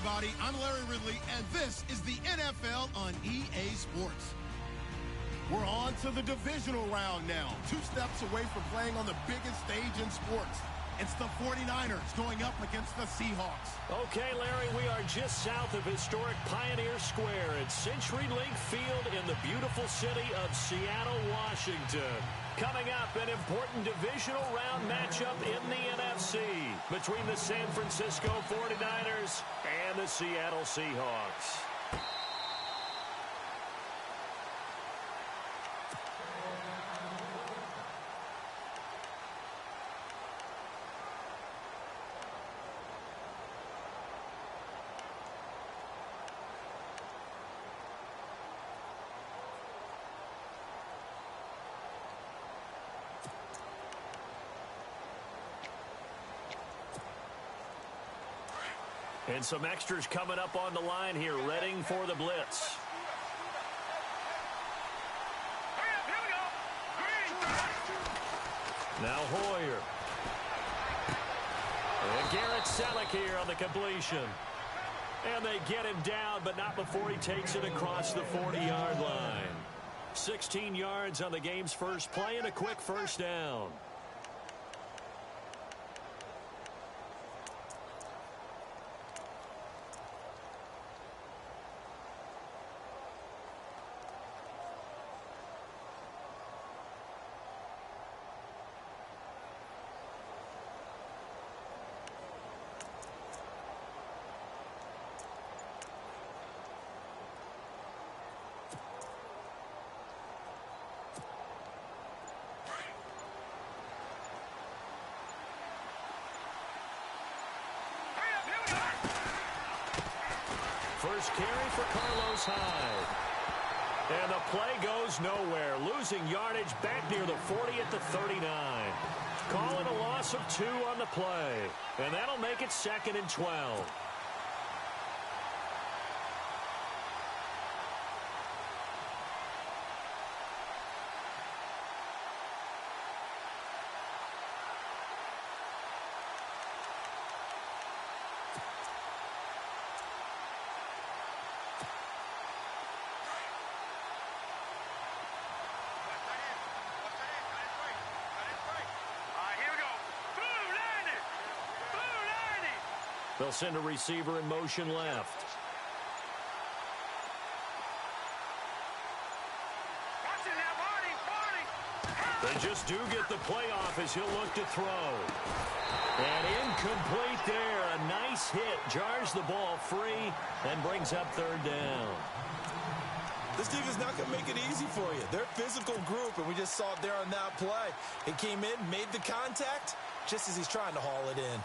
everybody. I'm Larry Ridley, and this is the NFL on EA Sports. We're on to the divisional round now. 2 steps away from playing on the biggest stage in sports. It's the 49ers going up against the Seahawks. Okay, Larry, we are just south of historic Pioneer Square at CenturyLink Field in the beautiful city of Seattle, Washington. Coming up, an important divisional round matchup in the NFC between the San Francisco 49ers and the Seattle Seahawks. And some extras coming up on the line here, readying for the blitz. Now Hoyer. And Garrett Selleck here on the completion. And they get him down, but not before he takes it across the 40-yard line. 16 yards on the game's first play and a quick first down. First carry for Carlos Hyde. And the play goes nowhere. Losing yardage back near the 40 at the 39. Calling a loss of 2 on the play. And that'll make it 2nd and 12. They'll send a receiver in motion left. They just do get the playoff as he'll look to throw. And incomplete there. A nice hit. Jars the ball free and brings up 3rd down. This defense is not going to make it easy for you. They're a physical group, and we just saw it there on that play. He came in, made the contact, just as he's trying to haul it in.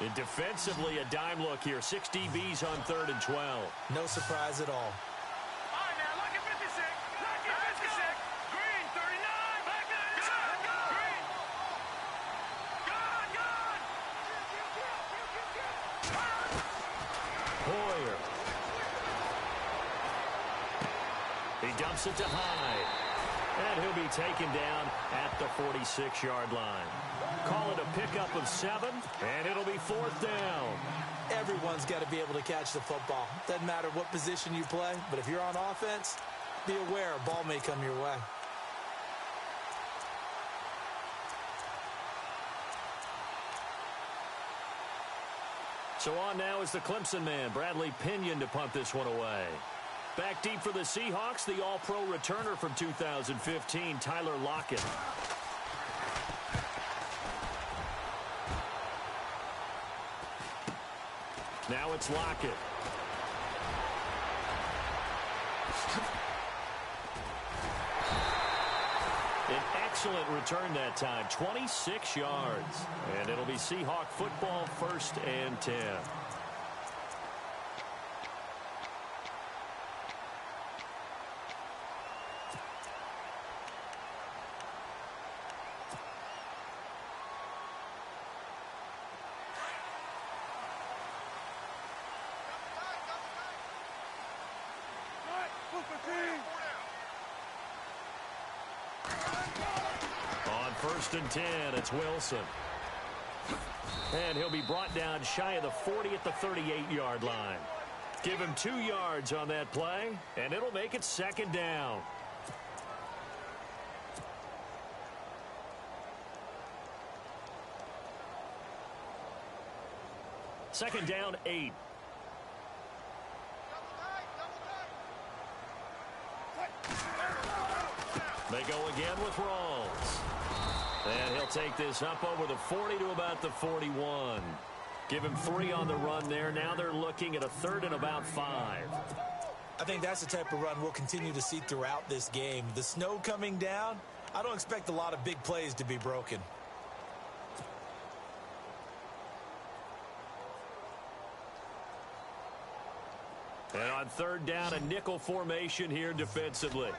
And defensively, a dime look here. 6 DBs on 3rd and 12. No surprise at all. All right, man, lock at 56. Lock at 56. Green, 39. Back there. Green. Gone. Hoyer. He dumps it to Hyde. And he'll be taken down at the 46-yard line. Call it a pickup of 7, and it'll be 4th down. Everyone's got to be able to catch the football. Doesn't matter what position you play, but if you're on offense, be aware a ball may come your way. So on now is the Clemson man, Bradley Pinion, to punt this one away. Back deep for the Seahawks, the All-Pro returner from 2015, Tyler Lockett. Now it's Lockett. An excellent return that time, 26 yards. And it'll be Seahawk football, 1st and 10. On 1st and 10, it's Wilson. And he'll be brought down shy of the 40 at the 38-yard line. Give him 2 yards on that play, and it'll make it second down. Second down, 8. They go again with Rawls. And he'll take this up over the 40 to about the 41. Give him 3 on the run there. Now they're looking at a 3rd and about 5. I think that's the type of run we'll continue to see throughout this game. The snow coming down, I don't expect a lot of big plays to be broken. And on 3rd down, a nickel formation here defensively.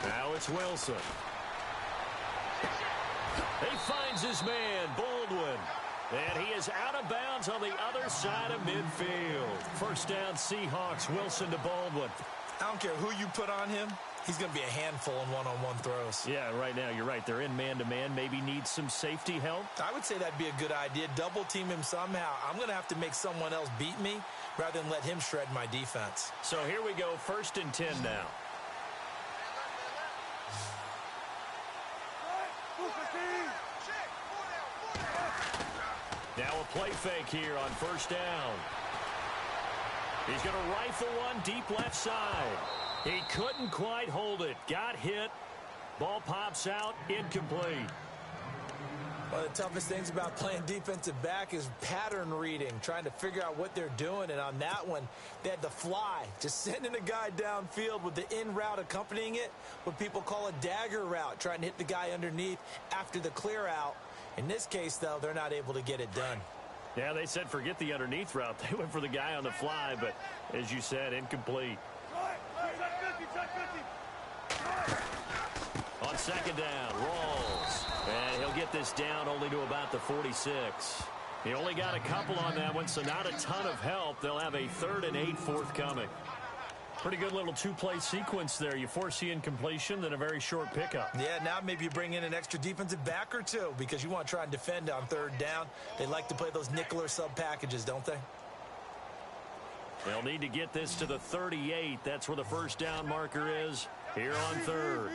Now it's Wilson. He finds his man, Baldwin. And he is out of bounds on the other side of midfield. First down, Seahawks. Wilson to Baldwin. I don't care who you put on him. He's going to be a handful in one-on-one throws. Yeah, right now, you're right. They're in man-to-man. Maybe need some safety help. I would say that'd be a good idea. Double team him somehow. I'm going to have to make someone else beat me rather than let him shred my defense. So here we go, 1st and 10 now. Now a play fake here on 1st down. He's going to rifle one deep left side. He couldn't quite hold it. Got hit. Ball pops out. Incomplete. One of the toughest things about playing defensive back is pattern reading, trying to figure out what they're doing. And on that one, they had to fly, just sending a guy downfield with the in route accompanying it, what people call a dagger route, trying to hit the guy underneath after the clear out. In this case, though, they're not able to get it done. Yeah, they said forget the underneath route. They went for the guy on the fly, but as you said, incomplete. On 2nd down, Rawls. And he'll get this down only to about the 46. He only got a couple on that one, so not a ton of help. They'll have a 3rd and 8 forthcoming. Pretty good little 2-play sequence there. You force the incompletion, then a very short pickup. Yeah, now maybe you bring in an extra defensive back or two because you want to try and defend on 3rd down. They like to play those nickel or sub packages, don't they? They'll need to get this to the 38. That's where the 1st down marker is here on 3rd.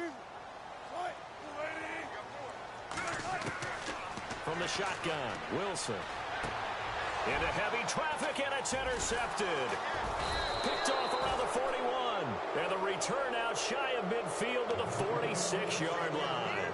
From the shotgun, Wilson. Into heavy traffic, and it's intercepted. Picked off around the 41. And the return out shy of midfield to the 46-yard line.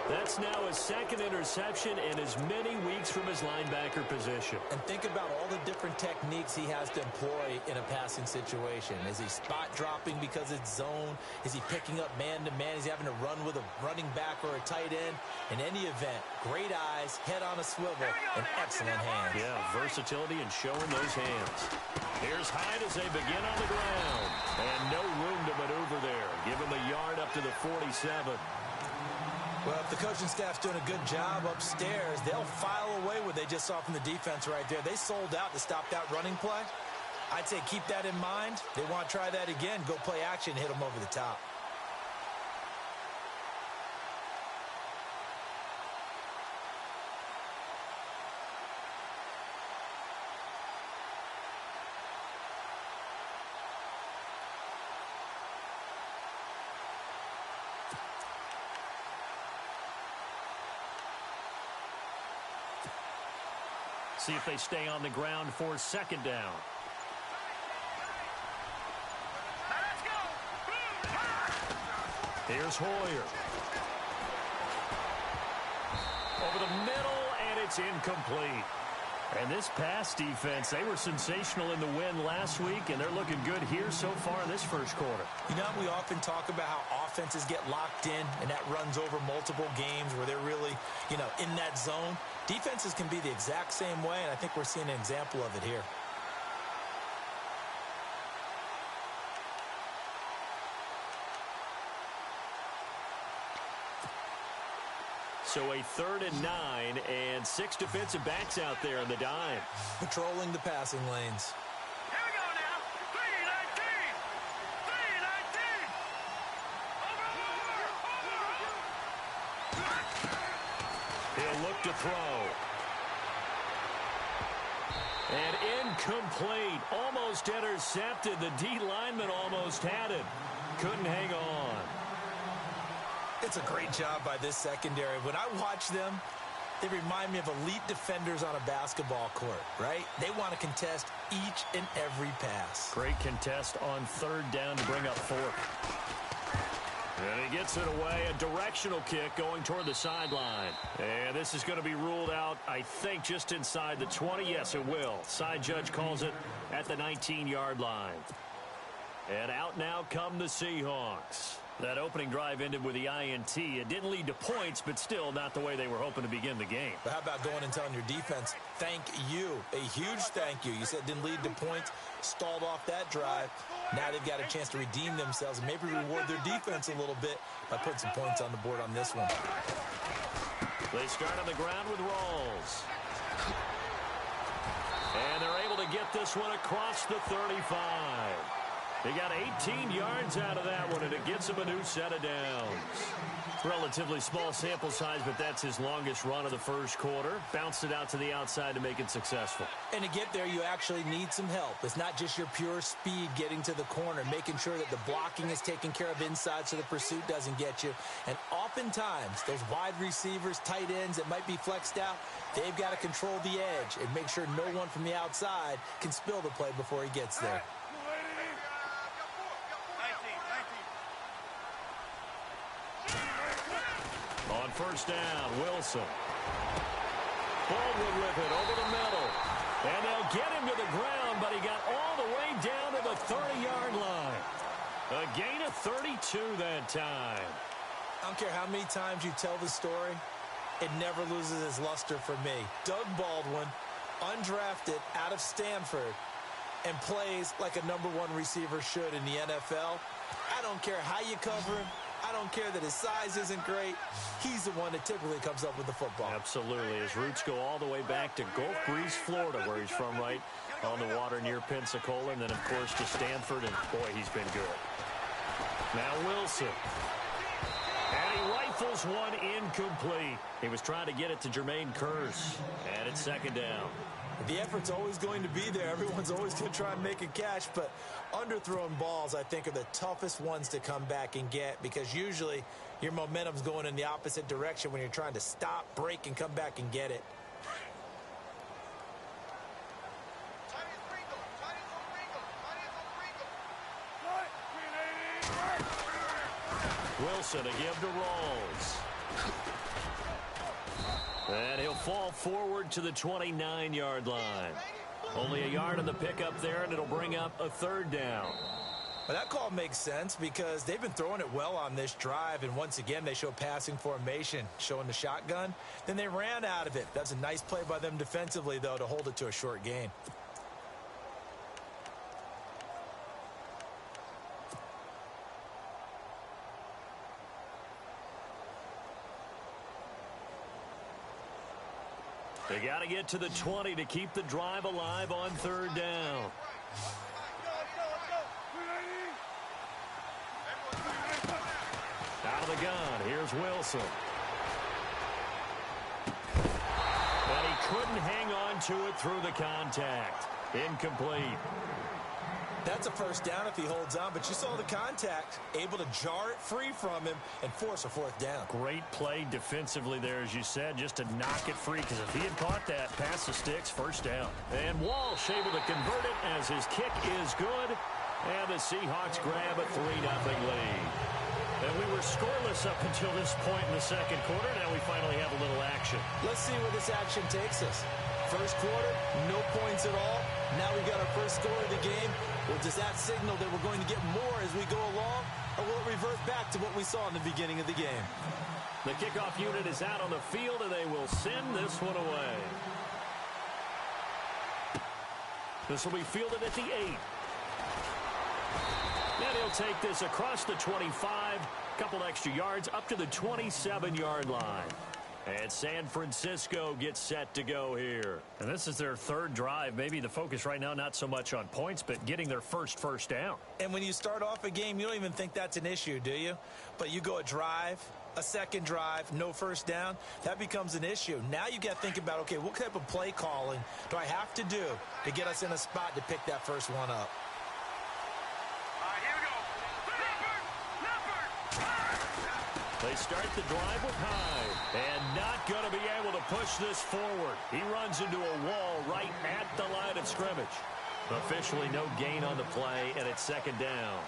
That's now his 2nd interception in as many weeks from his linebacker position. And think about all the different techniques he has to employ in a passing situation. Is he spot dropping because it's zone? Is he picking up man-to-man? Is he having to run with a running back or a tight end? In any event, great eyes, head on a swivel, and excellent hands. Yeah, versatility and showing those hands. Here's Hyde as they begin on the ground. And no room to maneuver there. Give him a yard up to the 47. Well, if the coaching staff's doing a good job upstairs, they'll file away what they just saw from the defense right there. They sold out to stop that running play. I'd say keep that in mind. They want to try that again. Go play action, hit them over the top. See if they stay on the ground for 2nd down. Here's Hoyer. Over the middle, and it's incomplete. And this pass defense, they were sensational in the win last week, and they're looking good here so far in this 1st quarter. You know, we often talk about how offenses get locked in, and that runs over multiple games where they're really, in that zone. Defenses can be the exact same way, and I think we're seeing an example of it here. So a 3rd and 9, and 6 defensive backs out there in the dime. Patrolling the passing lanes. Here we go now. 3, 19. throw. And incomplete. Almost intercepted. The D lineman almost had it. Couldn't hang on. It's a great job by this secondary. When I watch them, they remind me of elite defenders on a basketball court, right? They want to contest each and every pass. Great contest on third down to bring up fourth. And he gets it away. A directional kick going toward the sideline. And this is going to be ruled out, I think, just inside the 20. Yes, it will. Side judge calls it at the 19-yard line. And out now come the Seahawks. That opening drive ended with the INT. It didn't lead to points, but still not the way they were hoping to begin the game. But how about going and telling your defense, thank you, a huge thank you. You said it didn't lead to points, stalled off that drive. Now they've got a chance to redeem themselves and maybe reward their defense a little bit by putting some points on the board on this one. They start on the ground with Rawls. And they're able to get this one across the 35. They got 18 yards out of that one, and it gets him a new set of downs. Relatively small sample size, but that's his longest run of the first quarter. Bounced it out to the outside to make it successful. And to get there, you actually need some help. It's not just your pure speed getting to the corner, making sure that the blocking is taken care of inside so the pursuit doesn't get you. And oftentimes, those wide receivers, tight ends that might be flexed out, they've got to control the edge and make sure no one from the outside can spill the play before he gets there. On first down, Wilson. Baldwin with it over the middle. And they'll get him to the ground, but he got all the way down to the 30-yard line. A gain of 32 that time. I don't care how many times you tell the story, it never loses its luster for me. Doug Baldwin, undrafted out of Stanford, and plays like a #1 receiver should in the NFL. I don't care how you cover him. I don't care that his size isn't great. He's the one that typically comes up with the football. Absolutely. His roots go all the way back to Gulf Breeze, Florida, where he's from, right on the water near Pensacola. And then, of course, to Stanford. And, boy, he's been good. Now Wilson. And he rifles one incomplete. He was trying to get it to Jermaine Kearse. And it's second down. The effort's always going to be there. Everyone's always going to try and make a catch, but underthrown balls, I think, are the toughest ones to come back and get because usually your momentum's going in the opposite direction when you're trying to stop, break, and come back and get it. Wilson to give to Rawls. And he'll fall forward to the 29-yard line. Only a yard on the pickup there, and it'll bring up a third down. Well, that call makes sense because they've been throwing it well on this drive, and once again, they show passing formation, showing the shotgun. Then they ran out of it. That's a nice play by them defensively, though, to hold it to a short gain. They got to get to the 20 to keep the drive alive on third down. Out of the gun, here's Wilson. But he couldn't hang on to it through the contact. Incomplete. That's a first down if he holds on, but you saw the contact, able to jar it free from him and force a fourth down. Great play defensively there, as you said, just to knock it free, because if he had caught that, pass the sticks, first down. And Walsh able to convert it as his kick is good, and the Seahawks grab a 3-0 lead. And we were scoreless up until this point in the second quarter. Now we finally have a little action. Let's see where this action takes us. First quarter, no points at all. Now we've got our first score of the game. Well, does that signal that we're going to get more as we go along, or will it revert back to what we saw in the beginning of the game? The kickoff unit is out on the field, and they will send this one away. This will be fielded at the 8. And he'll take this across the 25, couple extra yards, up to the 27-yard line. And San Francisco gets set to go here. And this is their third drive. Maybe the focus right now not so much on points, but getting their first down. And when you start off a game, you don't even think that's an issue, do you? But you go a drive, a second drive, no first down, that becomes an issue. Now you got to think about, okay, what type of play calling do I have to do to get us in a spot to pick that first one up? All right, here we go. Leopard! They start the drive with Hyde, and not going to be able to push this forward. He runs into a wall right at the line of scrimmage. Officially no gain on the play, and it's second down.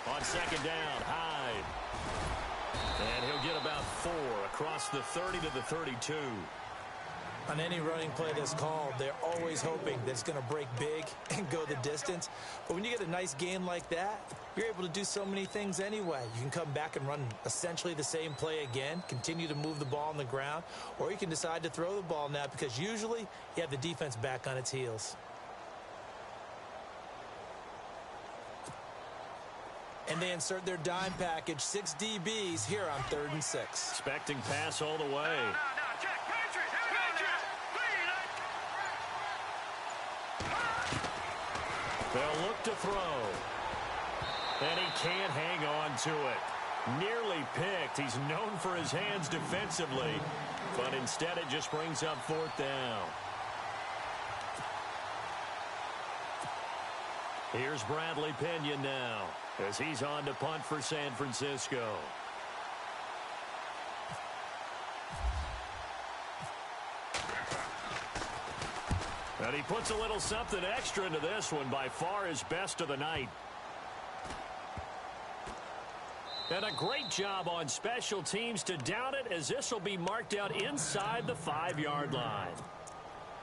On second down, Hyde. And he'll get about 4 across the 30 to the 32. On any running play that's called, they're always hoping that it's going to break big and go the distance. But when you get a nice gain like that, you're able to do so many things anyway. You can come back and run essentially the same play again, continue to move the ball on the ground, or you can decide to throw the ball now because usually you have the defense back on its heels. And they insert their dime package, 6 DBs here on 3rd and 6. Expecting pass all the way. Now, check. Patriot, here we go. They'll look to throw. And he can't hang on to it. Nearly picked. He's known for his hands defensively. But instead it just brings up 4th down. Here's Bradley Pinion now, as he's on to punt for San Francisco. And he puts a little something extra into this one, by far his best of the night. And a great job on special teams to down it, as this will be marked out inside the 5-yard line.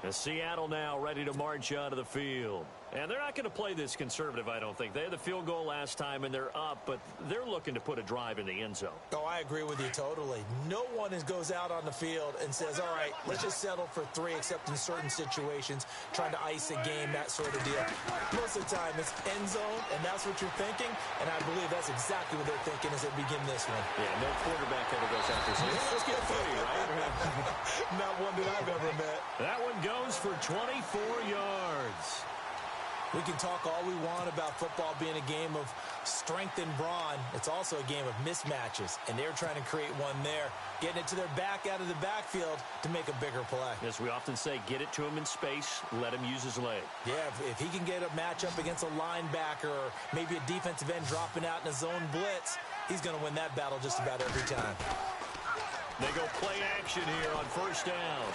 As Seattle now ready to march out of the field. And they're not going to play this conservative, I don't think. They had the field goal last time, and they're up, but they're looking to put a drive in the end zone. Oh, I agree with you totally. No one goes out on the field and says, all right, let's just settle for 3, except in certain situations, trying to ice a game, that sort of deal. Most of the time, it's end zone, and that's what you're thinking, and I believe that's exactly what they're thinking as they begin this one. Yeah, no quarterback ever goes out there saying, let's get 3, right? Not one that I've ever met. That one goes for 24 yards. We can talk all we want about football being a game of strength and brawn. It's also a game of mismatches, and they're trying to create one there, getting it to their back out of the backfield to make a bigger play. As we often say, get it to him in space, let him use his leg. Yeah, if he can get a matchup against a linebacker or maybe a defensive end dropping out in a zone blitz, he's going to win that battle just about every time. They go play action here on 1st down.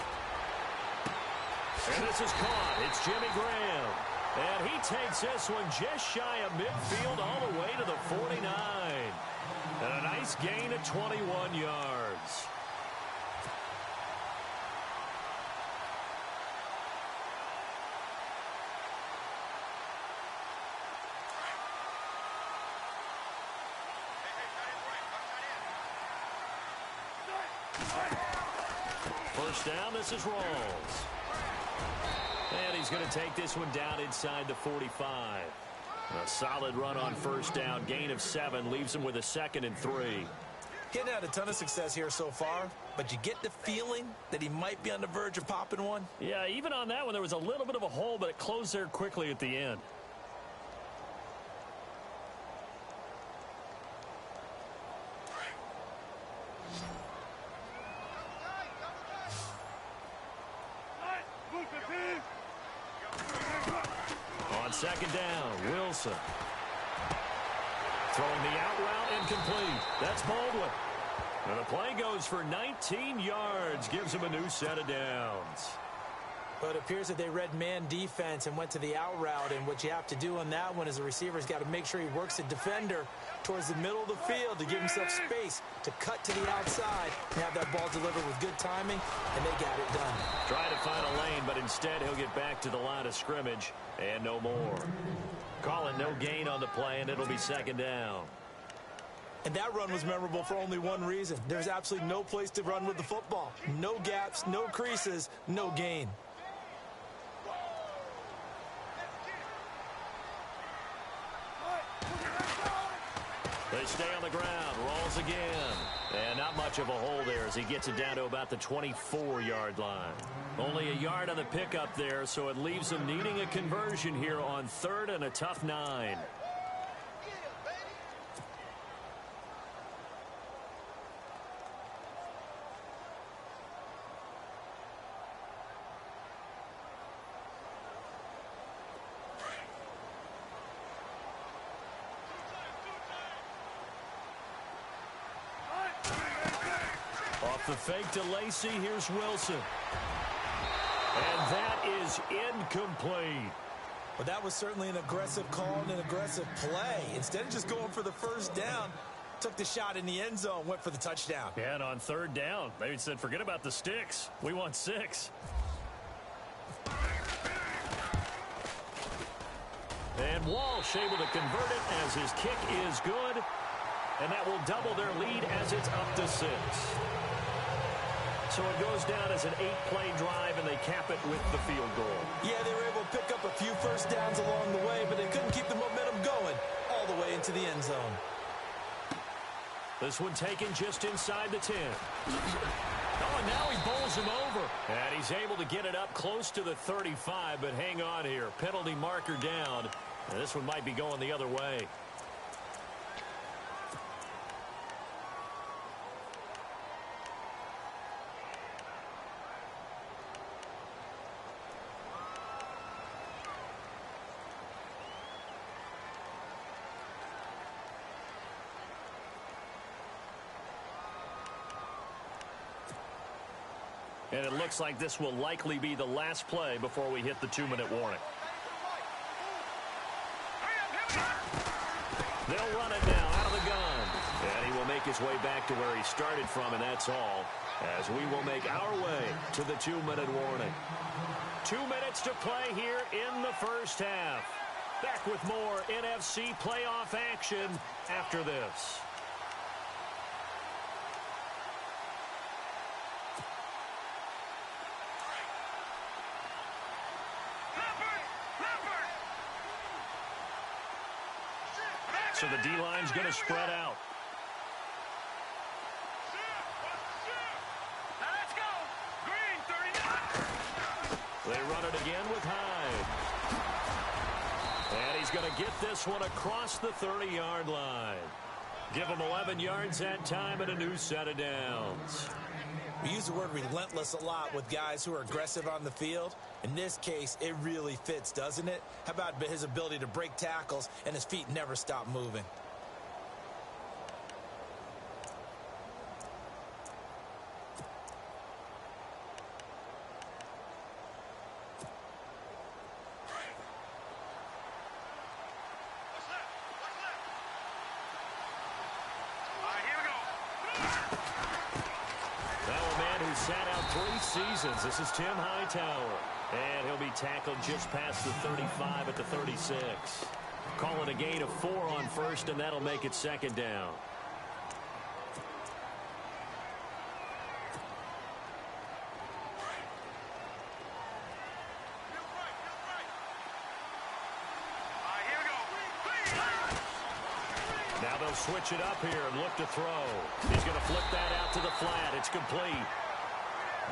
And this is caught. It's Jimmy Graham. And he takes this one just shy of midfield all the way to the 49. And a nice gain of 21 yards. First down, this is Rawls. And he's going to take this one down inside the 45. A solid run on 1st down. Gain of 7 leaves him with a 2nd and 3. He hadn't had a ton of success here so far, but you get the feeling that he might be on the verge of popping one. Yeah, even on that one, there was a little bit of a hole, but it closed there quickly at the end. On 2nd down, Wilson. Throwing the out route incomplete. That's Baldwin. And the play goes for 19 yards. Gives him a new set of downs. But it appears that they read man defense and went to the out route. And what you have to do on that one is the receiver's got to make sure he works the defender towards the middle of the field to give himself space to cut to the outside and have that ball delivered with good timing, and they got it done. Try to find a lane, but instead he'll get back to the line of scrimmage and no more. Call it no gain on the play, and it'll be 2nd down. And that run was memorable for only one reason. There's absolutely no place to run with the football. No gaps, no creases, no gain. They stay on the ground, rolls again. And not much of a hole there as he gets it down to about the 24-yard line. Only a yard on the pickup there, so it leaves him needing a conversion here on 3rd and a tough 9. Off the fake to Lacey, here's Wilson. And that is incomplete. Well, that was certainly an aggressive call and an aggressive play. Instead of just going for the first down, took the shot in the end zone, went for the touchdown. Yeah, and on 3rd down, they said, forget about the sticks. We want 6. And Walsh able to convert it as his kick is good. And that will double their lead as it's up to 6. So it goes down as an 8-play drive, and they cap it with the field goal. Yeah, they were able to pick up a few first downs along the way, but they couldn't keep the momentum going all the way into the end zone. This one taken just inside the 10. Oh, and now he bowls him over. And he's able to get it up close to the 35, but hang on here. Penalty marker down. And this one might be going the other way. And it looks like this will likely be the last play before we hit the 2-minute warning. They'll run it now out of the gun. And he will make his way back to where he started from, and that's all. As we will make our way to the 2-minute warning. 2 minutes to play here in the first half. Back with more NFC playoff action after this. So the D-line's going to spread out. Now let's go. Green, 39. They run it again with Hyde. And he's going to get this one across the 30-yard line. Give him 11 yards that time and a new set of downs. We use the word relentless a lot with guys who are aggressive on the field. In this case, it really fits, doesn't it? How about his ability to break tackles and his feet never stop moving? Sat out 3 seasons. This is Tim Hightower. And he'll be tackled just past the 35 at the 36. Call it a gain of 4 on first, and that'll make it 2nd down. Now they'll switch it up here and look to throw. He's going to flip that out to the flat. It's complete.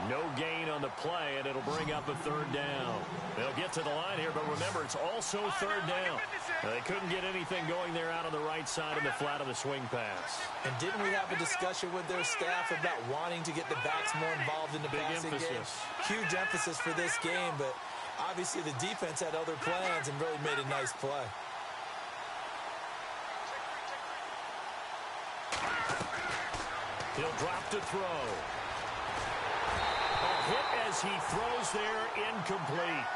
No gain on the play, and it'll bring up a 3rd down. They'll get to the line here, but remember, it's also 3rd down. They couldn't get anything going there out on the right side in the flat of the swing pass. And didn't we have a discussion with their staff about wanting to get the backs more involved in the passing game? Huge emphasis for this game, but obviously the defense had other plans and really made a nice play. He'll drop to throw. A hit as he throws there, incomplete.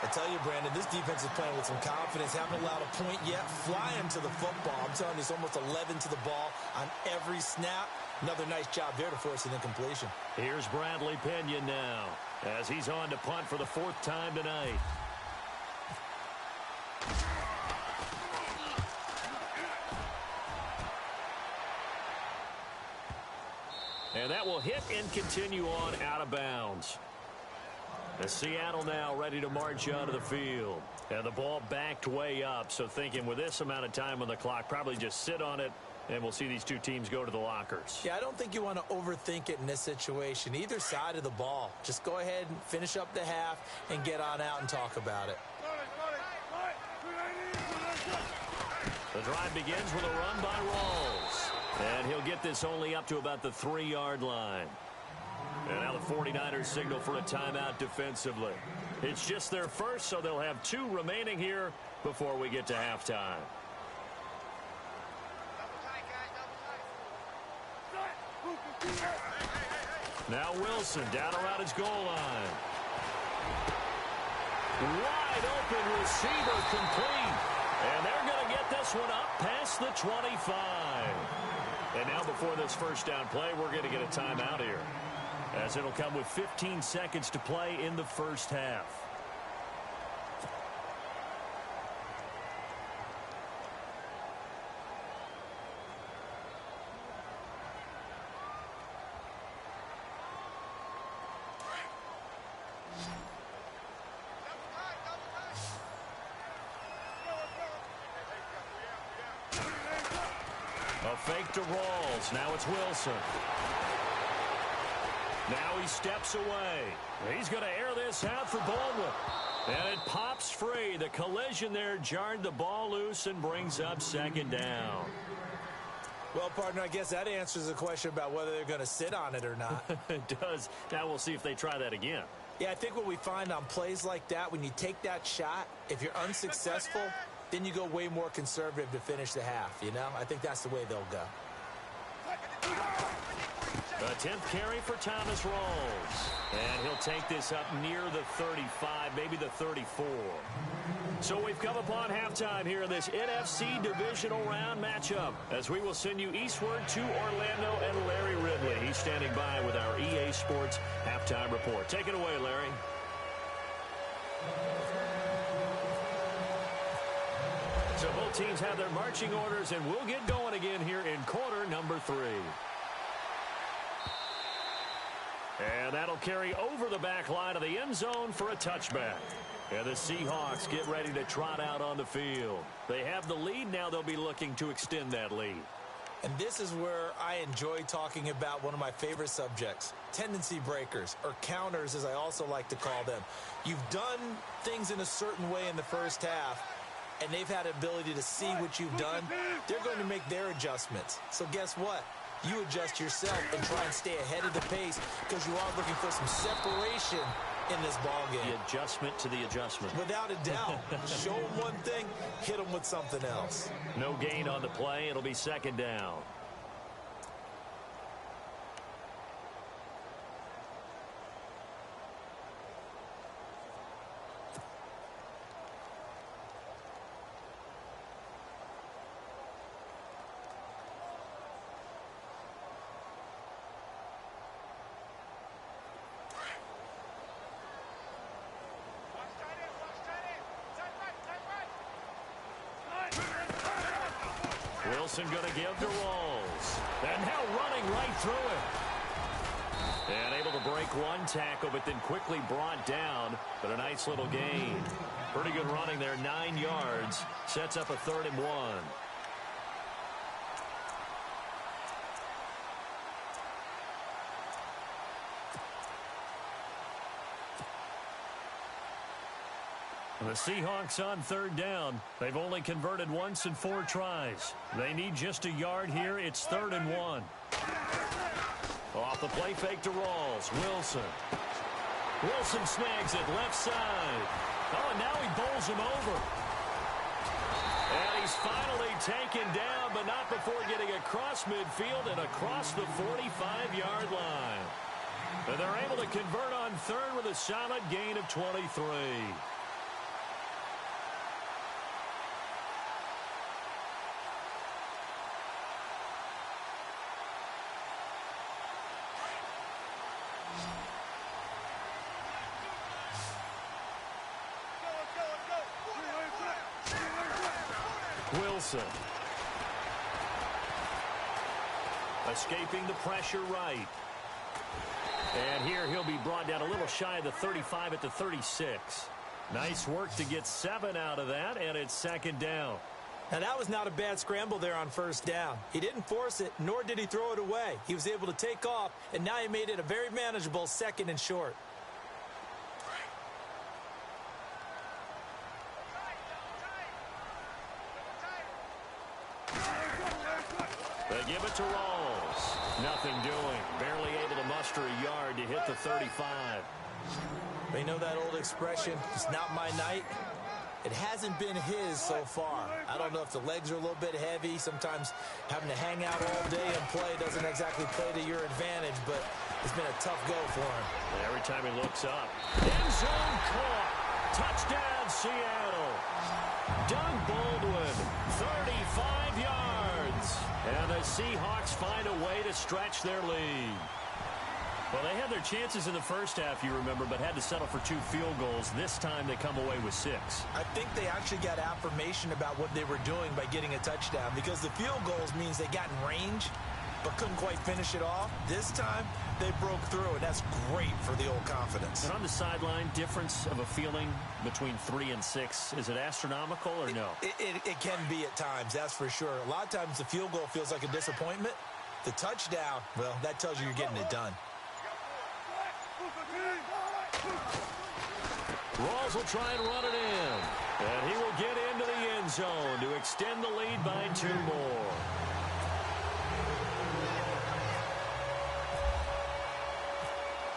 I tell you, Brandon, this defense is playing with some confidence. Haven't allowed a point yet. Flying to the football. I'm telling you, it's almost 11 to the ball on every snap. Another nice job there to force an incompletion. Here's Bradley Pinion now as he's on to punt for the 4th time tonight. And that will hit and continue on out of bounds. As Seattle now ready to march onto the field. And the ball backed way up. So thinking with this amount of time on the clock, probably just sit on it And we'll see these two teams go to the lockers. Yeah, I don't think you want to overthink it in this situation. Either side of the ball. Just go ahead and finish up the half and get on out and talk about it. The drive begins with a run by Rawls. And he'll get this only up to about the 3-yard line. And now the 49ers signal for a timeout defensively. It's just their first, so they'll have 2 remaining here before we get to halftime. Now Wilson down around his goal line. Wide open receiver complete. And they're going to get this one up past the 25. And now before this first down play, we're going to get a timeout here, as it'll come with 15 seconds to play in the first half. A fake to Rawls. Now it's Wilson. Now he steps away. He's going to air this out for Baldwin. And it pops free. The collision there jarred the ball loose and brings up second down. Well, partner, I guess that answers the question about whether they're going to sit on it or not. It does. Now we'll see if they try that again. Yeah, I think what we find on plays like that, when you take that shot, if you're unsuccessful, then you go way more conservative to finish the half, you know? I think that's the way they'll go. The 10th carry for Thomas Rawls. And he'll take this up near the 35, maybe the 34. So we've come upon halftime here in this NFC divisional round matchup, as we will send you eastward to Orlando and Larry Ridley. He's standing by with our EA Sports halftime report. Take it away, Larry. So both teams have their marching orders, and we'll get going again here in quarter number 3. And that'll carry over the back line of the end zone for a touchback. And the Seahawks get ready to trot out on the field. They have the lead. Now they'll be looking to extend that lead. And this is where I enjoy talking about one of my favorite subjects, tendency breakers, or counters, as I also like to call them. You've done things in a certain way in the first half, and they've had the ability to see what you've done. They're going to make their adjustments. So guess what? You adjust yourself and try and stay ahead of the pace, because you are looking for some separation in this ball game. The adjustment to the adjustment. Without a doubt. Show them one thing, hit them with something else. No gain on the play. It'll be second down. Wilson going to give to Rawls. And now running right through it. And able to break one tackle, but then quickly brought down. But a nice little gain. Pretty good running there, 9 yards. Sets up a 3rd and 1. The Seahawks on 3rd down. They've only converted once in 4 tries. They need just a yard here. It's 3rd and 1. Off the play fake to Rawls. Wilson. Wilson snags it left side. Oh, and now he bowls him over. And he's finally taken down, but not before getting across midfield and across the 45-yard line. And they're able to convert on 3rd with a solid gain of 23. Wilson. Escaping the pressure right. And here he'll be brought down a little shy of the 35 at the 36. Nice work to get 7 out of that, and it's 2nd down. Now, that was not a bad scramble there on first down. He didn't force it, nor did he throw it away. He was able to take off, and now he made it a very manageable 2nd and short. They give it to Rawls. Nothing doing. Barely able to muster a yard to hit the 35. They know that old expression, it's not my night. It hasn't been his so far. I don't know if the legs are a little bit heavy. Sometimes having to hang out all day and play doesn't exactly play to your advantage, but it's been a tough go for him. And every time he looks up, end zone caught. Touchdown, Seattle. Doug Baldwin, 35 yards. And the Seahawks find a way to stretch their lead. Well, they had their chances in the first half, you remember, but had to settle for 2 field goals. This time they come away with 6. I think they actually got affirmation about what they were doing by getting a touchdown, because the field goals means they got in range but couldn't quite finish it off. This time they broke through, and that's great for the old confidence. And on the sideline, difference of a feeling between 3 and 6, is it astronomical or no? It can be at times, that's for sure. A lot of times the field goal feels like a disappointment. The touchdown, well, that tells you you're getting it done. Rawls will try and run it in. And he will get into the end zone to extend the lead by 2 more.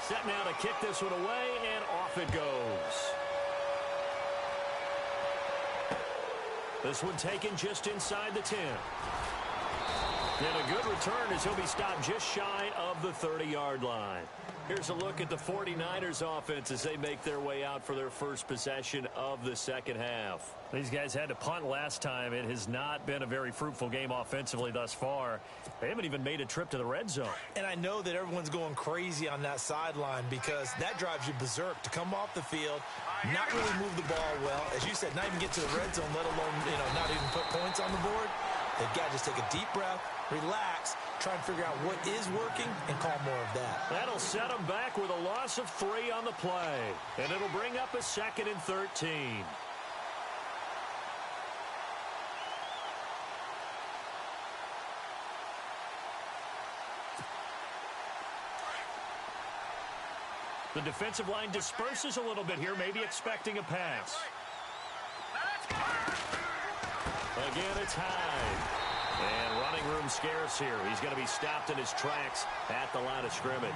Set now to kick this one away, and off it goes. This one taken just inside the 10. And a good return as he'll be stopped just shy of the 30-yard line. Here's a look at the 49ers offense as they make their way out for their first possession of the second half. These guys had to punt last time. It has not been a very fruitful game offensively thus far. They haven't even made a trip to the red zone. And I know that everyone's going crazy on that sideline because that drives you berserk to come off the field, not really move the ball well. As you said, not even get to the red zone, let alone, not even put points on the board. They've got to just take a deep breath, relax, try and figure out what is working, and call more of that. That'll set them back with a loss of 3 on the play. And it'll bring up a 2nd and 13. The defensive line disperses a little bit here, maybe expecting a pass. Again, it's Hyde. And running room scarce here. He's going to be stopped in his tracks at the line of scrimmage.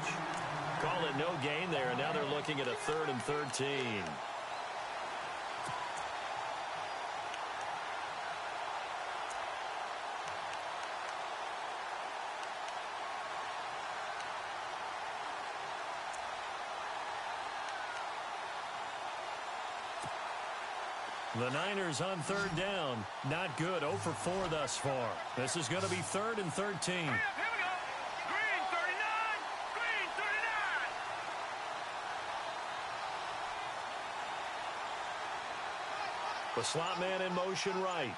Call it no gain there, and now they're looking at a 3rd and 13. The Niners on 3rd down. Not good. 0 for 4 thus far. This is going to be 3rd and 13. Here we go. Green 39. Green 39. The slot man in motion right.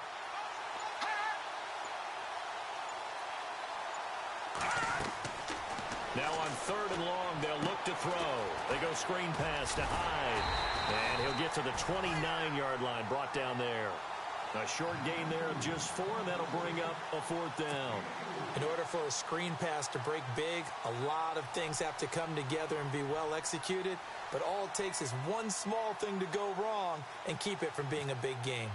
Now on 3rd and long, they'll look to throw. They go screen pass to Hyde. And he'll get to the 29-yard line, brought down there. A short gain there of just 4, and that'll bring up a 4th down. In order for a screen pass to break big, a lot of things have to come together and be well executed. But all it takes is one small thing to go wrong and keep it from being a big game.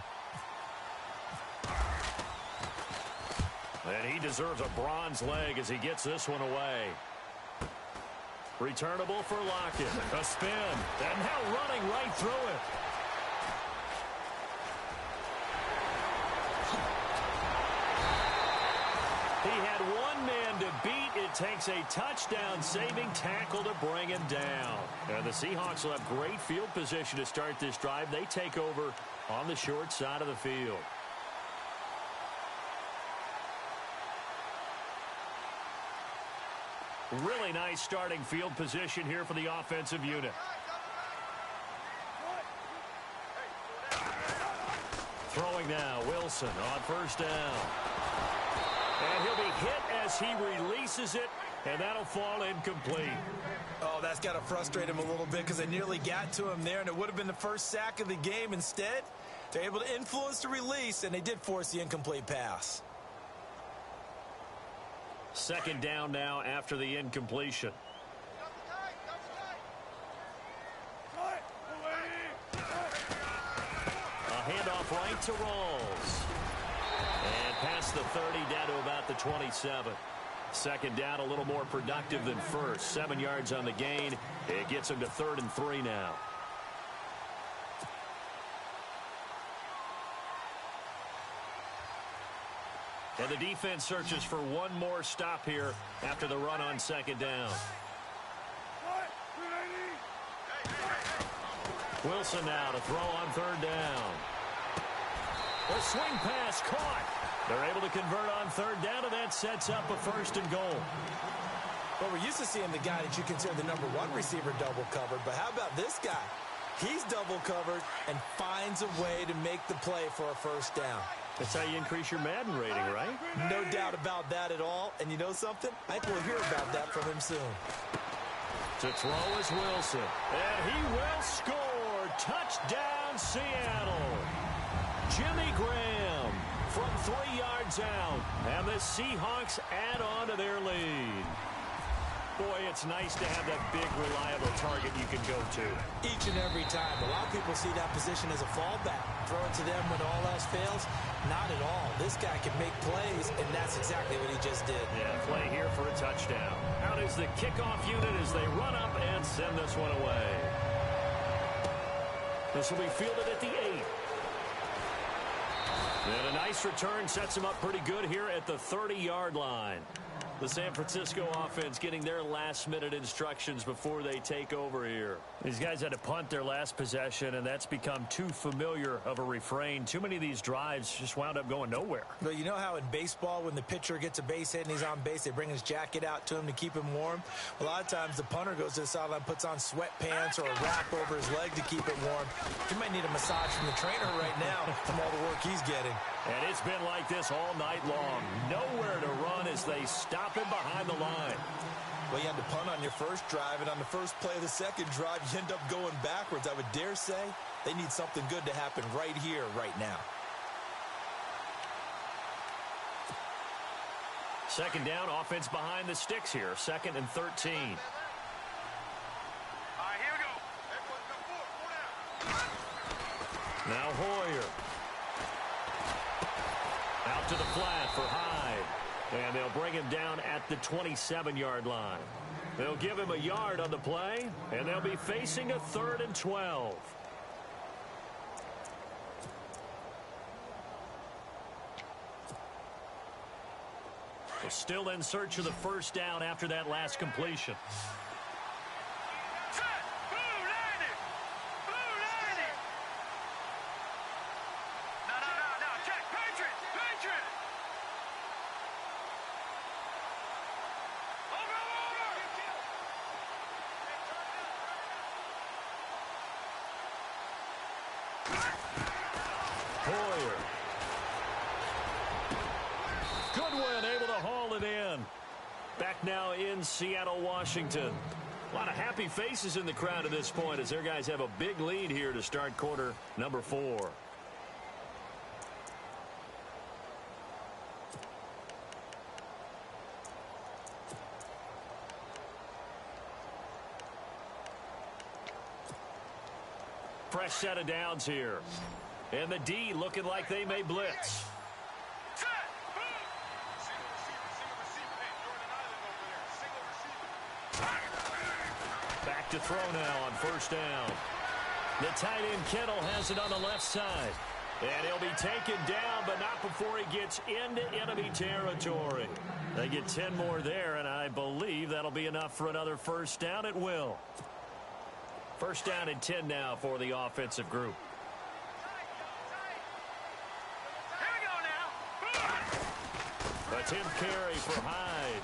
And he deserves a bronze leg as he gets this one away. Returnable for Lockett. A spin. And now running right through it. He had one man to beat. It takes a touchdown-saving tackle to bring him down. And the Seahawks will have great field position to start this drive. They take over on the short side of the field. Really nice starting field position here for the offensive unit. Throwing now, Wilson on 1st down. And he'll be hit as he releases it, and that'll fall incomplete. Oh, that's got to frustrate him a little bit because they nearly got to him there, and it would have been the first sack of the game. Instead, They're able to influence the release, and they did force the incomplete pass. Second down now after the incompletion. A handoff right to Rawls. And past the 30, down to about the 27. Second down, a little more productive than first. 7 yards on the gain. It gets him to 3rd and 3 now. And the defense searches for one more stop here after the run on second down. Wilson now to throw on 3rd down. A swing pass caught. They're able to convert on 3rd down, and that sets up a 1st and goal. Well, we're used to seeing the guy that you consider the number 1 receiver double covered, but how about this guy? He's double covered and finds a way to make the play for a 1st down. That's how you increase your Madden rating, right? No doubt about that at all. And you know something? I think we'll hear about that from him soon. To throw is Wilson. And he will score. Touchdown, Seattle. Jimmy Graham from 3 yards out. And the Seahawks add on to their lead. Boy, it's nice to have that big, reliable target you can go to. Each and every time. A lot of people see that position as a fallback. Throw it to them when all else fails. Not at all. This guy can make plays, and that's exactly what he just did. Yeah, play here for a touchdown. Out is the kickoff unit as they run up and send this one away. This will be fielded at the 8. And a nice return sets him up pretty good here at the 30-yard line. The San Francisco offense getting their last-minute instructions before they take over here. These guys had to punt their last possession, and that's become too familiar of a refrain. Too many of these drives just wound up going nowhere. Well, you know how in baseball when the pitcher gets a base hit and he's on base, they bring his jacket out to him to keep him warm? A lot of times the punter goes to the sideline, puts on sweatpants or a wrap over his leg to keep it warm. He might need a massage from the trainer right now from all the work he's getting. And it's been like this all night long. Nowhere to run as they stop him behind the line. Well, you had to punt on your first drive, and on the first play of the second drive, you end up going backwards. I would dare say they need something good to happen right here, right now. Second down, offense behind the sticks here. 2nd and 13. All right, here we go. Now Hoyer. Out to the flat for Hyde. And they'll bring him down at the 27-yard line. They'll give him a yard on the play, and they'll be facing a 3rd and 12. They're still in search of the 1st down after that last completion. Hoyer. Goodwin able to haul it in. Back now in Seattle, Washington. A lot of happy faces in the crowd at this point as their guys have a big lead here to start quarter number 4. Fresh set of downs here. And the D looking like they may blitz. Back to throw now on 1st down. The tight end Kittle has it on the left side. And he'll be taken down, but not before he gets into enemy territory. They get 10 more there, and I believe that'll be enough for another 1st down at will. 1st down and 10 now for the offensive group. A 10th carry for Hyde.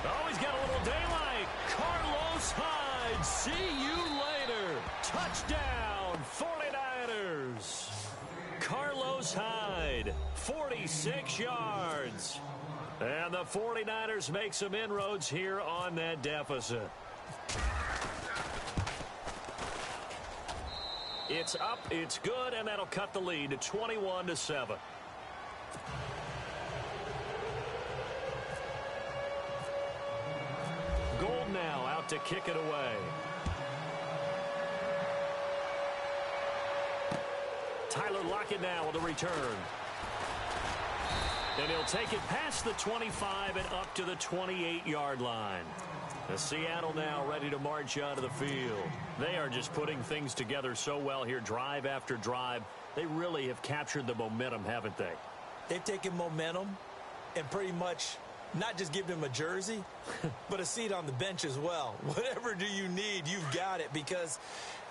Oh, he's got a little daylight. Carlos Hyde, see you later. Touchdown, 49ers. Carlos Hyde, 46 yards. And the 49ers make some inroads here on that deficit. It's up, it's good, and that'll cut the lead to 21-7. Gold now out to kick it away. Tyler Lockett now with a return. And he'll take it past the 25 and up to the 28-yard line. The Seattle now ready to march out of the field. They are just putting things together so well here, drive after drive. They really have captured the momentum, haven't they? They've taken momentum and pretty much not just given him a jersey, but a seat on the bench as well. Whatever do you need, you've got it, because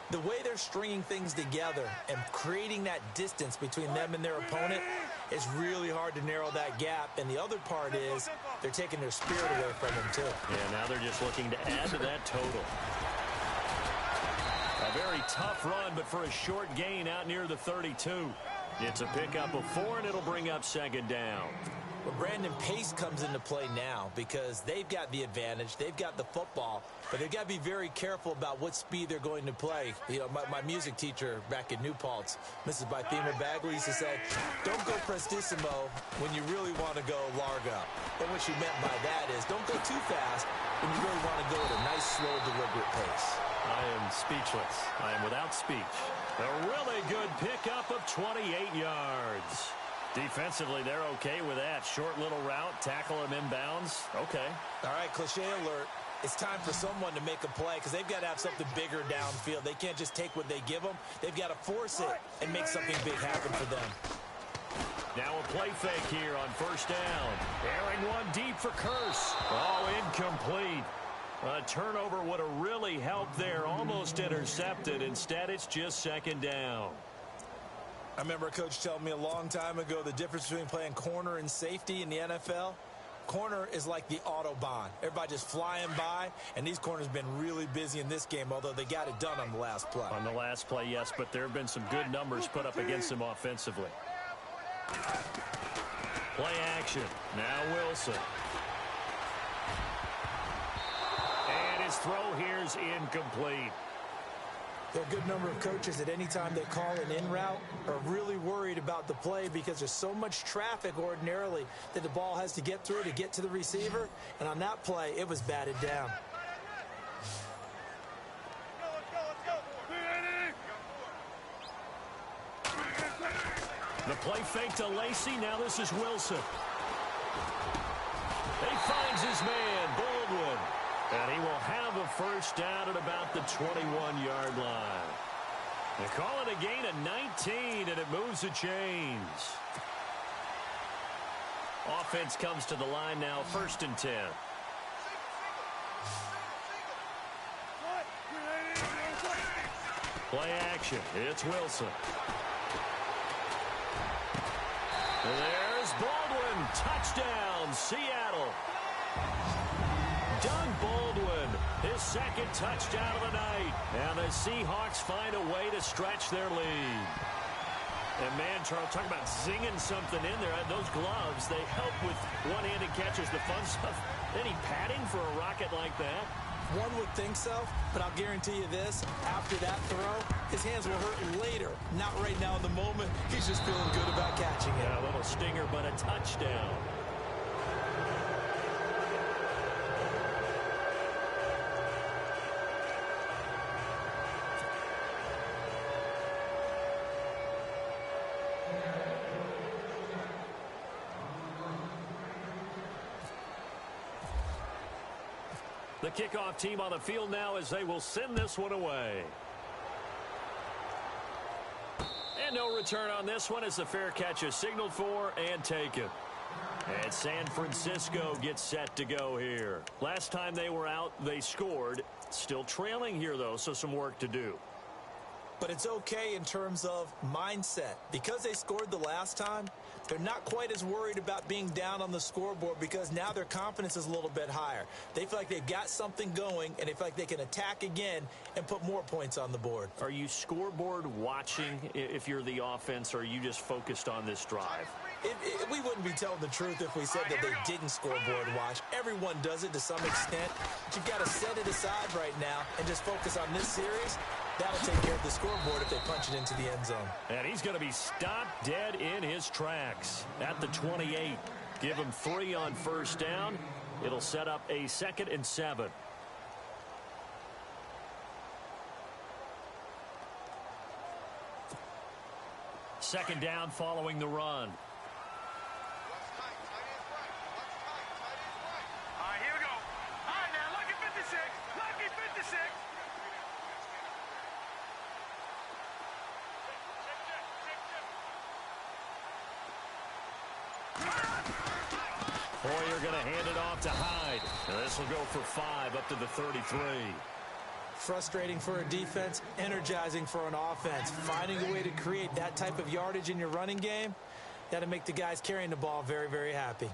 the way they're stringing things together and creating that distance between them and their opponent, it's really hard to narrow that gap. And the other part is they're taking their spirit away from them, too. Yeah, now they're just looking to add to that total. A very tough run, but for a short gain out near the 32. It's a pickup of 4, and it'll bring up second down. Well, Brandon, pace comes into play now because they've got the advantage. They've got the football, but they've got to be very careful about what speed they're going to play. You know, my music teacher back in New Paltz, Mrs. Bythema Bagley, used to say, don't go prestissimo when you really want to go largo. And what she meant by that is don't go too fast when you really want to go at a nice, slow, deliberate pace. I am speechless. I am without speech. A really good pickup of 28 yards. Defensively, they're okay with that. Short little route, tackle him inbounds. Okay. All right, cliche alert. It's time for someone to make a play because they've got to have something bigger downfield. They can't just take what they give them. They've got to force it and make something big happen for them. Now a play fake here on first down. Airing one deep for Curse. Oh, incomplete. A turnover would have really helped there. Almost intercepted. Instead, it's just second down. I remember a coach telling me a long time ago the difference between playing corner and safety in the NFL. Corner is like the Autobahn. Everybody just flying by, and these corners have been really busy in this game, although they got it done on the last play. On the last play, yes, but there have been some good numbers put up against them offensively. Play action. Now Wilson. And his throw here's incomplete. There are a good number of coaches at any time they call an in route are really worried about the play because there's so much traffic ordinarily that the ball has to get through to get to the receiver. And on that play, it was batted down. The play fake to Lacey. Now this is Wilson. He finds his man, Baldwin. And he will have a first down at about the 21-yard line. They call it a gain of 19, and it moves the chains. Offense comes to the line now, 1st and 10. Play action. It's Wilson. And there's Baldwin. Touchdown, Seattle. Doug Baldwin, his second touchdown of the night. And the Seahawks find a way to stretch their lead. And man, Charles, talk about zinging something in there. Those gloves, they help with one-handed catches, the fun stuff. Any padding for a rocket like that? One would think so, but I'll guarantee you this. After that throw, his hands will hurt later. Not right now in the moment. He's just feeling good about catching it. Yeah, a little stinger, but a touchdown. The kickoff team on the field now as they will send this one away. And no return on this one as the fair catch is signaled for and taken. And San Francisco gets set to go here. Last time they were out, they scored. Still trailing here, though, so some work to do. But it's okay in terms of mindset. Because they scored the last time, they're not quite as worried about being down on the scoreboard because now their confidence is a little bit higher. They feel like they've got something going, and they feel like they can attack again and put more points on the board. Are you scoreboard watching if you're the offense, or are you just focused on this drive? We wouldn't be telling the truth if we said that they didn't scoreboard watch. Everyone does it to some extent. But you've got to set it aside right now and just focus on this series. That'll take care of the scoreboard if they punch it into the end zone. And he's going to be stopped dead in his tracks at the 28. Give him 3 on first down. It'll set up a 2nd and 7. Second down following the run. All right, here we go. All right, now, lucky 56. Lucky 56. Hoyer going to hand it off to Hyde. And this will go for 5 up to the 33. Frustrating for a defense, energizing for an offense. Finding a way to create that type of yardage in your running game, that'll make the guys carrying the ball very, very happy.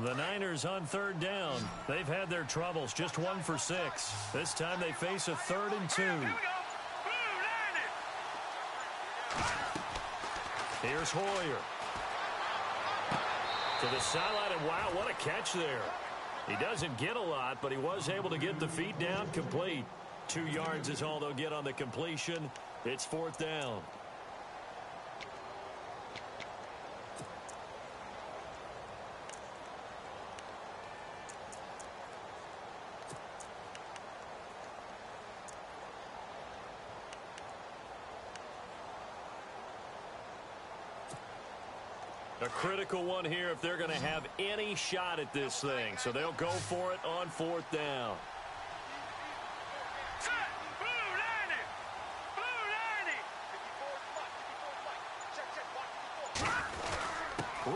The Niners on third down. They've had their troubles, just 1 for 6. This time they face a 3rd and 2. Here we go. Boom, Here's Hoyer. To the sideline, and wow, what a catch there. He doesn't get a lot, but he was able to get the feet down complete. 2 yards is all they'll get on the completion. It's 4th down. A critical one here if they're going to have any shot at this thing. So they'll go for it on 4th down. Set. Blue 90. Blue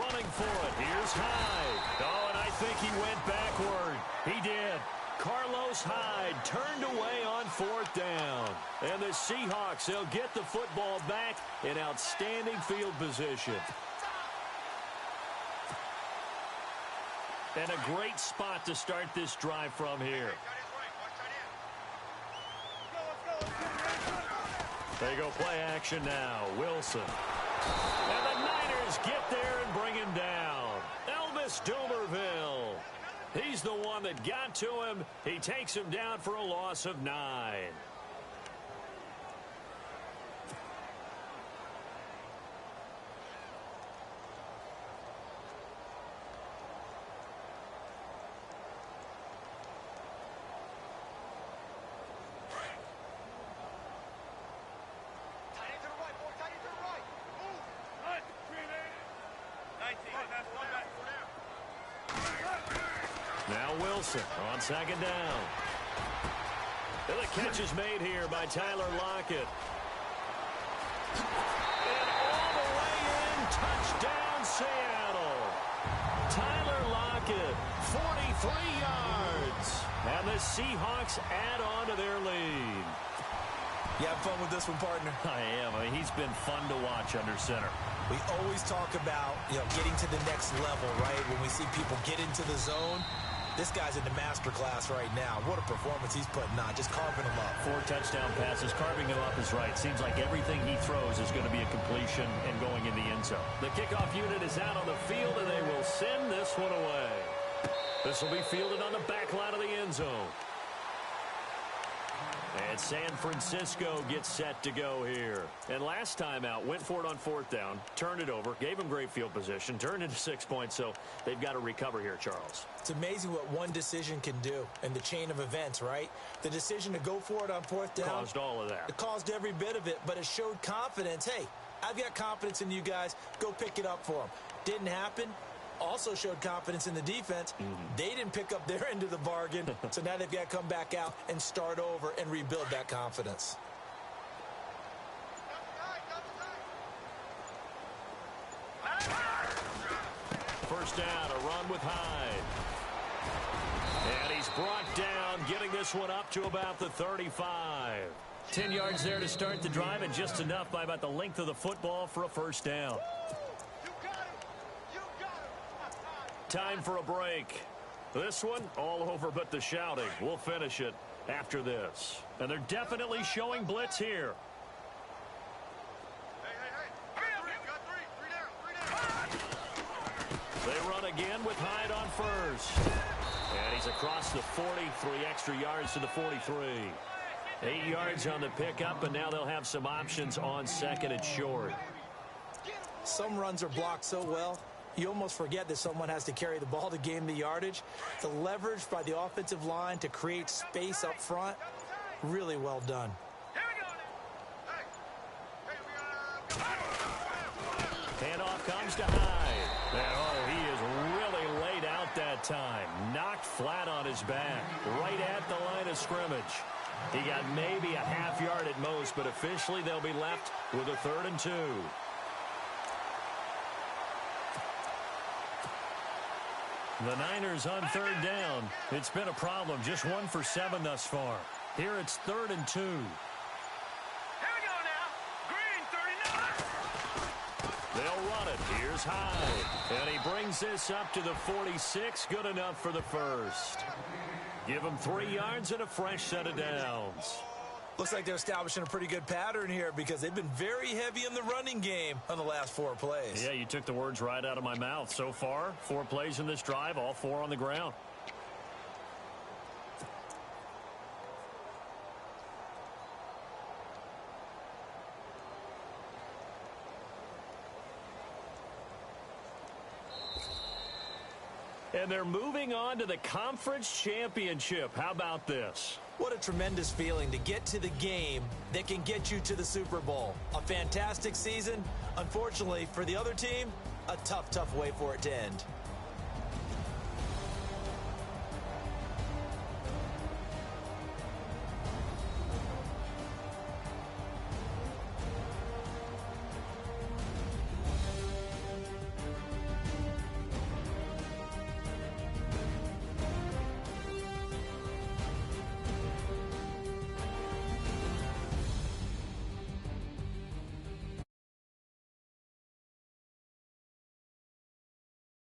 90. Running for it. Here's Hyde. Oh, and I think he went backward. He did. Carlos Hyde turned away on 4th down. And the Seahawks, they'll get the football back in outstanding field position. And a great spot to start this drive from here. They go play action now. Wilson. And the Niners get there and bring him down. Elvis Dumerville. He's the one that got to him. He takes him down for a loss of 9. Now Wilson on 2nd down. And the catch is made here by Tyler Lockett. And all the way in, touchdown Seattle. Tyler Lockett, 43 yards. And the Seahawks add on to their lead. You have fun with this one, partner? I am. I mean, he's been fun to watch under center. We always talk about, getting to the next level, right? When we see people get into the zone, this guy's in the master class right now. What a performance he's putting on, just carving them up. 4 touchdown passes, carving them up is right. Seems like everything he throws is going to be a completion and going in the end zone. The kickoff unit is out on the field, and they will send this one away. This will be fielded on the back line of the end zone. And San Francisco gets set to go here. And last time out, went for it on 4th down, turned it over, gave him great field position, turned into 6 points, so they've got to recover here, Charles. It's amazing what one decision can do in the chain of events, right? The decision to go for it on 4th down. Caused all of that. It caused every bit of it, but it showed confidence. Hey, I've got confidence in you guys. Go pick it up for them. Didn't happen. Also showed confidence in the defense. They didn't pick up their end of the bargain, so now they've got to come back out and start over and rebuild that confidence. First down, a run with Hyde. And he's brought down, getting this one up to about the 35. 10 yards there to start the drive, and just enough by about the length of the football for a first down. time for a break. This one, all over but the shouting. We'll finish it after this. And they're definitely showing blitz here. They run again with Hyde on first. And he's across the 40, 3 extra yards to the 43. 8 yards on the pickup, and now they'll have some options on second and short. Some runs are blocked so well, you almost forget that someone has to carry the ball to gain the yardage. The leverage by the offensive line to create space up front, really well done. Handoff comes to Hyde. And, oh, he is really laid out that time. Knocked flat on his back, right at the line of scrimmage. He got maybe a half yard at most, but officially they'll be left with a 3rd and 2. The Niners on 3rd down. It's been a problem. Just 1 for 7 thus far. Here it's 3rd and 2. Here we go now. Green 39. They'll run it. Here's Hyde. And he brings this up to the 46. Good enough for the first. Give him 3 yards and a fresh set of downs. Looks like they're establishing a pretty good pattern here because they've been very heavy in the running game on the last 4 plays. Yeah, you took the words right out of my mouth. So far, 4 plays in this drive, all 4 on the ground. And they're moving on to the conference championship. How about this? What a tremendous feeling to get to the game that can get you to the Super Bowl. A fantastic season. Unfortunately, for the other team, a tough way for it to end.